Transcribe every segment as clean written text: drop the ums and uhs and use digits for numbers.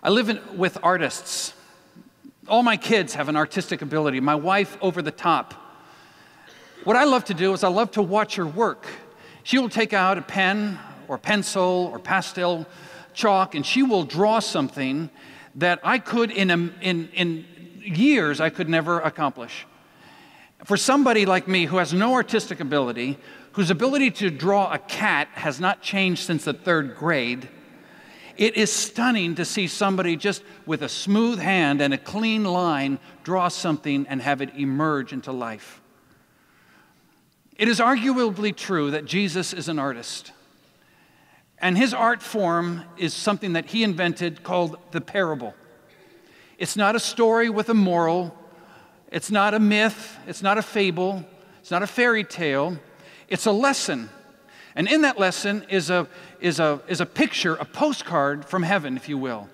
I live with artists. All my kids have an artistic ability. My wife, over the top. What I love to do is I love to watch her work. She will take out a pen or pencil or pastel chalk, and she will draw something that I could, in years, I could never accomplish. For somebody like me who has no artistic ability, whose ability to draw a cat has not changed since the 3rd grade, it is stunning to see somebody just with a smooth hand and a clean line draw something and have it emerge into life. It is arguably true that Jesus is an artist. And his art form is something that he invented called the parable. It's not a story with a moral. It's not a myth. It's not a fable. It's not a fairy tale. It's a lesson. And in that lesson is a picture, a postcard from heaven, if you will.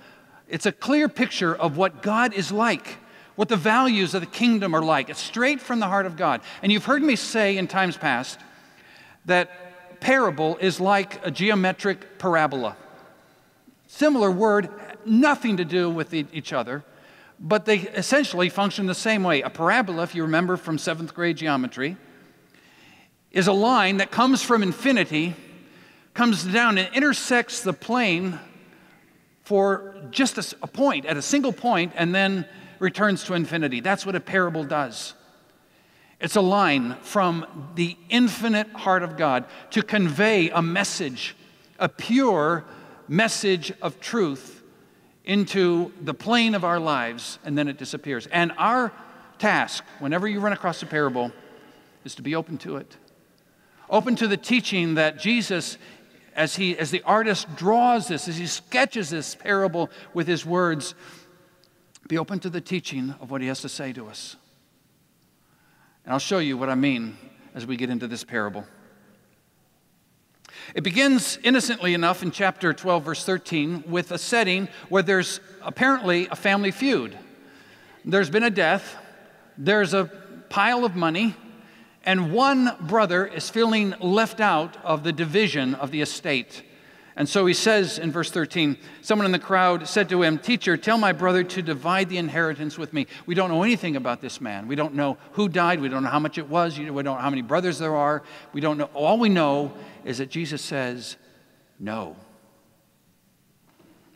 It's a clear picture of what God is like, what the values of the kingdom are like. It's straight from the heart of God. And you've heard me say in times past that parable is like a geometric parabola. Similar word, nothing to do with each other, but they essentially function the same way. A parabola, if you remember from 7th grade geometry, is a line that comes from infinity, comes down and intersects the plane for just a point, at a single point, and then returns to infinity. That's what a parable does. It's a line from the infinite heart of God to convey a message, a pure message of truth into the plane of our lives, and then it disappears. And our task, whenever you run across a parable, is to be open to it. Open to the teaching that Jesus, as the artist draws this, as he sketches this parable with his words, be open to the teaching of what he has to say to us. And I'll show you what I mean as we get into this parable. It begins innocently enough in chapter 12, verse 13, with a setting where there's apparently a family feud. There's been a death, there's a pile of money, and one brother is feeling left out of the division of the estate. And so he says in verse 13, someone in the crowd said to him, "Teacher, tell my brother to divide the inheritance with me." We don't know anything about this man. We don't know who died. We don't know how much it was. We don't know how many brothers there are. We don't know. All we know is that Jesus says, no.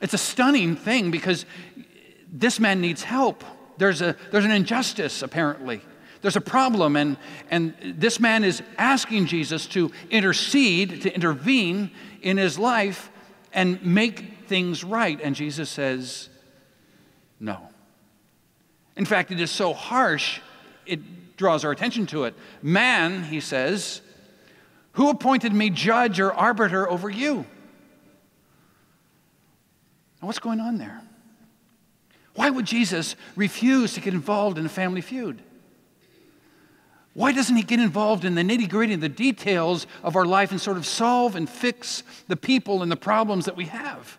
It's a stunning thing because this man needs help. There's an injustice, apparently. There's a problem, and this man is asking Jesus to intercede, to intervene in his life and make things right. And Jesus says, no. In fact, it is so harsh, it draws our attention to it. "Man," he says, "who appointed me judge or arbiter over you?" Now, what's going on there? Why would Jesus refuse to get involved in a family feud? Why doesn't he get involved in the nitty-gritty, the details of our life and sort of solve and fix the people and the problems that we have?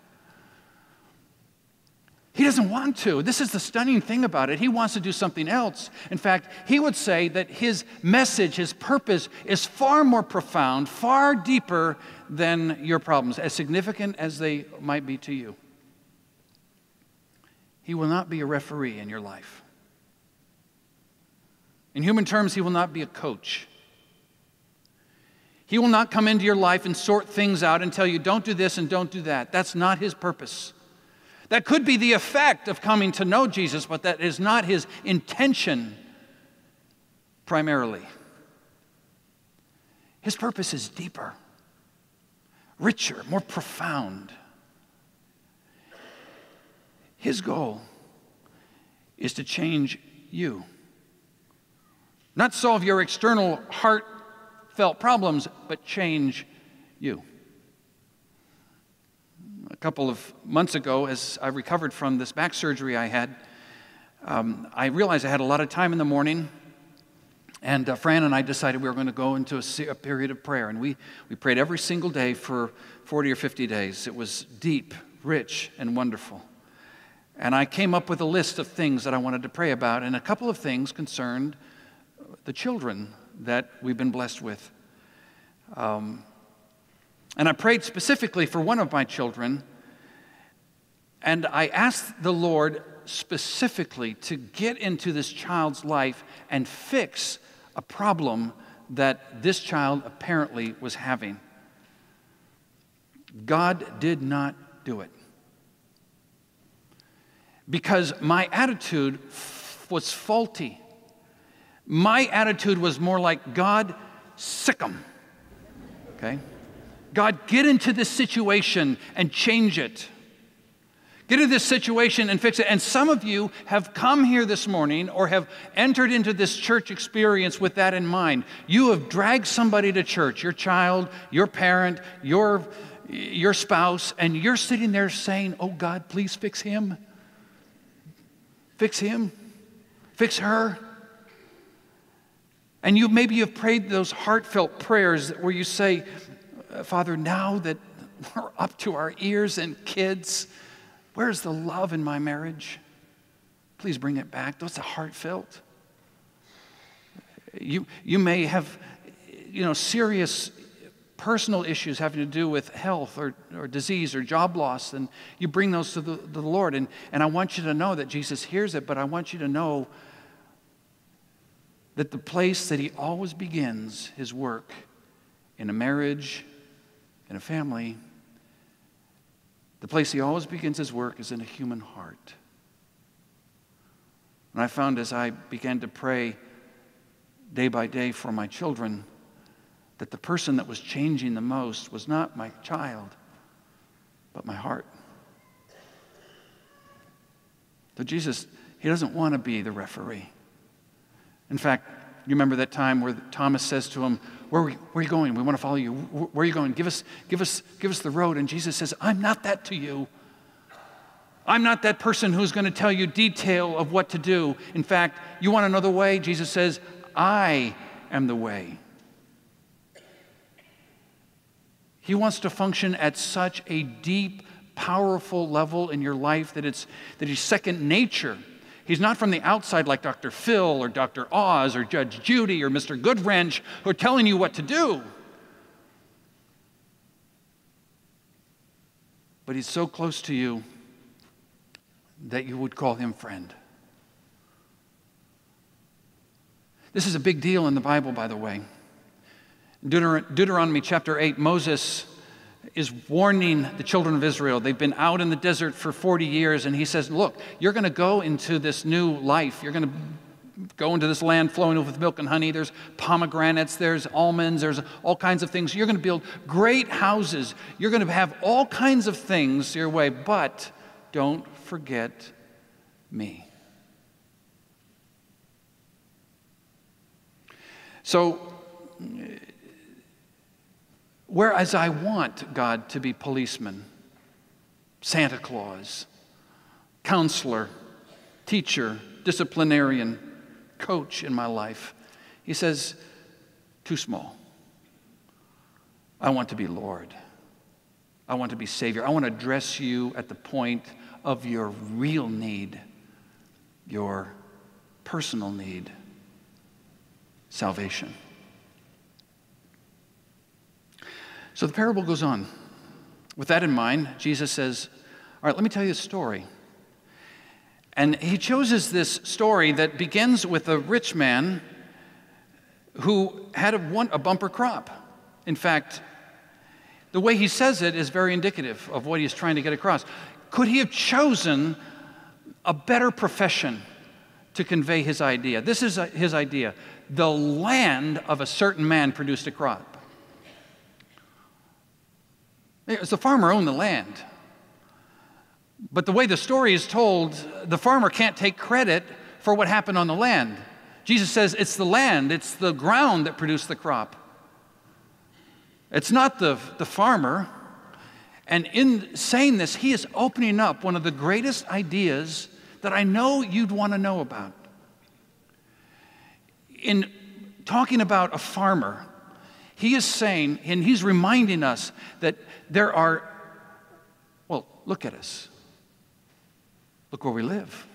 He doesn't want to. This is the stunning thing about it. He wants to do something else. In fact, he would say that his message, his purpose is far more profound, far deeper than your problems, as significant as they might be to you. He will not be a referee in your life. In human terms, he will not be a coach. He will not come into your life and sort things out and tell you, don't do this and don't do that. That's not his purpose. That could be the effect of coming to know Jesus, but that is not his intention primarily. His purpose is deeper, richer, more profound. His goal is to change you. Not solve your external heartfelt problems, but change you. A couple of months ago, as I recovered from this back surgery I had, I realized I had a lot of time in the morning, and Fran and I decided we were going to go into a period of prayer, and we prayed every single day for 40 or 50 days. It was deep, rich, and wonderful. And I came up with a list of things that I wanted to pray about, and a couple of things concerned the children that we've been blessed with. And I prayed specifically for one of my children, And I asked the Lord specifically to get into this child's life and fix a problem that this child apparently was having. God did not do it. Because my attitude was faulty. My attitude was more like, God, sick 'em. Okay? God, get into this situation and change it. Get into this situation and fix it. And some of you have come here this morning or have entered into this church experience with that in mind. You have dragged somebody to church, your child, your parent, your spouse, and you're sitting there saying, oh God, please fix him. Fix him. Fix her. And maybe you've prayed those heartfelt prayers where you say, Father, now that we're up to our ears in kids, where's the love in my marriage? Please bring it back. Those are heartfelt. You may have, serious personal issues having to do with health or disease or job loss, and you bring those to the Lord. And I want you to know that Jesus hears it, but I want you to know that the place that he always begins his work in a marriage, in a family, the place he always begins his work is in a human heart. And I found as I began to pray day by day for my children, that the person that was changing the most was not my child, but my heart. So Jesus, he doesn't want to be the referee. In fact, you remember that time where Thomas says to him, where are you going? We want to follow you. Where are you going? Give us the road. And Jesus says, I'm not that to you. I'm not that person who's going to tell you detail of what to do. In fact, you want to know the way? Jesus says, I am the way. He wants to function at such a deep, powerful level in your life that he's second nature. He's not from the outside like Dr. Phil or Dr. Oz or Judge Judy or Mr. Goodwrench who are telling you what to do. But he's so close to you that you would call him friend. This is a big deal in the Bible, by the way. Deuteronomy chapter 8, Moses is warning the children of Israel. They've been out in the desert for 40 years, and he says, look, you're going to go into this new life. You're going to go into this land flowing with milk and honey. There's pomegranates, there's almonds, there's all kinds of things. You're going to build great houses. You're going to have all kinds of things your way, but don't forget me. So, whereas I want God to be policeman, Santa Claus, counselor, teacher, disciplinarian, coach in my life, he says, too small. I want to be Lord. I want to be Savior. I want to address you at the point of your real need, your personal need, salvation. So the parable goes on. With that in mind, Jesus says, all right, let me tell you a story. And he chooses this story that begins with a rich man who had a bumper crop. In fact, the way he says it is very indicative of what he's trying to get across. Could he have chosen a better profession to convey his idea? This is his idea. The land of a certain man produced a crop. The farmer owned the land. But the way the story is told, the farmer can't take credit for what happened on the land. Jesus says it's the land, it's the ground that produced the crop. It's not the farmer. And in saying this, he is opening up one of the greatest ideas that I know you'd want to know about. In talking about a farmer, he is saying, and he's reminding us that there are, well, look at us. Look where we live.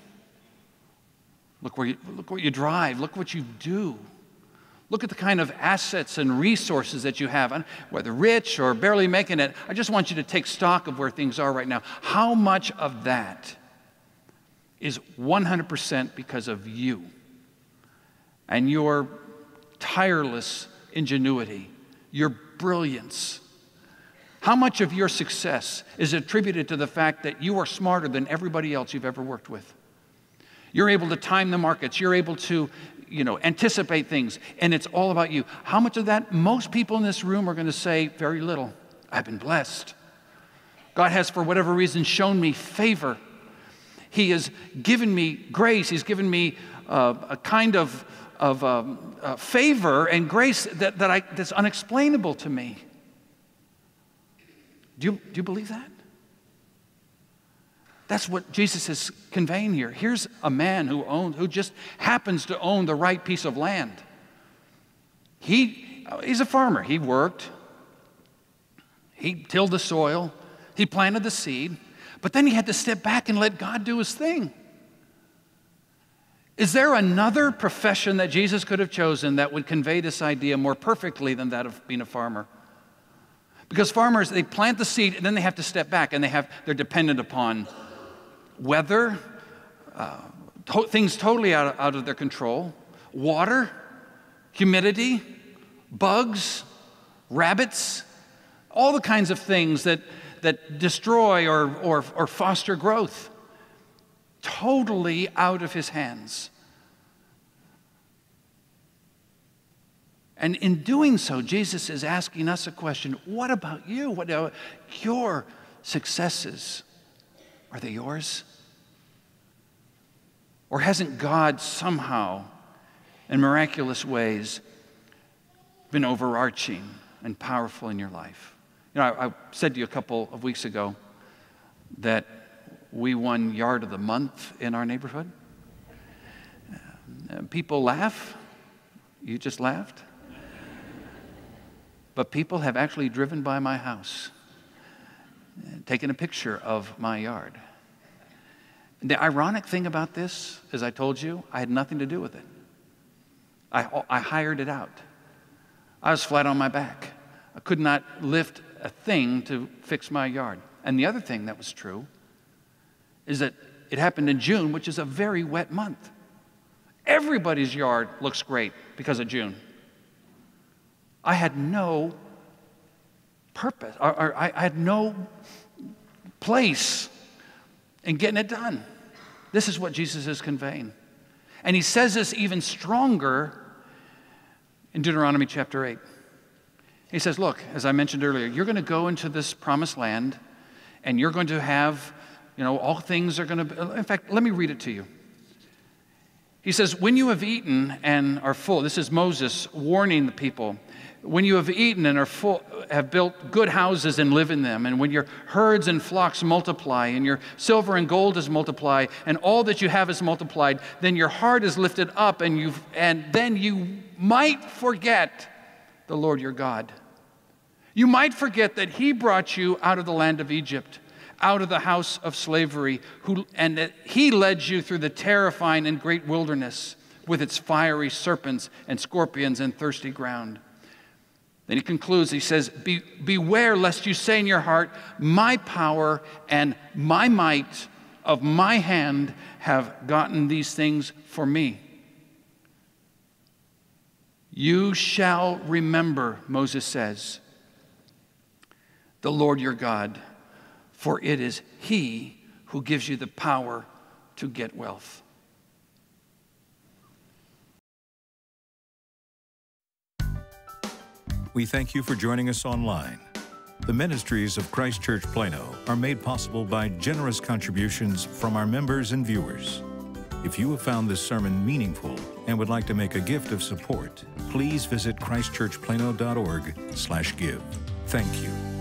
Look what you drive. Look what you do. Look at the kind of assets and resources that you have, whether rich or barely making it. I just want you to take stock of where things are right now. How much of that is 100% because of you and your tireless ingenuity, your brilliance? How much of your success is attributed to the fact that you are smarter than everybody else you've ever worked with? You're able to time the markets. You're able to, anticipate things, and it's all about you. How much of that? Most people in this room are going to say very little. I've been blessed. God has, for whatever reason, shown me favor. He has given me grace. He's given me a kind of favor and grace that's unexplainable to me. Do you believe that? That's what Jesus is conveying here. Here's a man who just happens to own the right piece of land. He's a farmer. He worked. He tilled the soil. He planted the seed. But then he had to step back and let God do his thing. Is there another profession that Jesus could have chosen that would convey this idea more perfectly than that of being a farmer? Because farmers, they plant the seed and then they have to step back and they're dependent upon weather, things totally out of their control, water, humidity, bugs, rabbits, all the kinds of things that destroy or foster growth. Totally out of his hands. And in doing so, Jesus is asking us a question. What about you? What are your successes? Are they yours? Or hasn't God somehow, in miraculous ways, been overarching and powerful in your life? I said to you a couple of weeks ago that we won Yard of the Month in our neighborhood. People laugh. You just laughed. But people have actually driven by my house, taken a picture of my yard. The ironic thing about this, as I told you, I had nothing to do with it. I hired it out. I was flat on my back. I could not lift a thing to fix my yard. And the other thing that was true is that it happened in June, which is a very wet month. Everybody's yard looks great because of June. I had no purpose, or I had no place in getting it done. This is what Jesus is conveying. And he says this even stronger in Deuteronomy chapter 8. He says, look, as I mentioned earlier, you're going to go into this promised land, and you're going to have, all things are going to, in fact, let me read it to you. He says, when you have eaten and are full, this is Moses warning the people, when you have eaten and are full, have built good houses and live in them, and when your herds and flocks multiply, and your silver and gold is multiplied, and all that you have is multiplied, then your heart is lifted up, and then you might forget the Lord your God. You might forget that he brought you out of the land of Egypt, out of the house of slavery, and that he led you through the terrifying and great wilderness with its fiery serpents and scorpions and thirsty ground. Then he concludes, he says, beware lest you say in your heart, my power and my might of my hand have gotten these things for me. You shall remember, Moses says, the Lord your God, for it is he who gives you the power to get wealth. We thank you for joining us online. The ministries of Christ Church Plano are made possible by generous contributions from our members and viewers. If you have found this sermon meaningful and would like to make a gift of support, please visit christchurchplano.org/give. Thank you.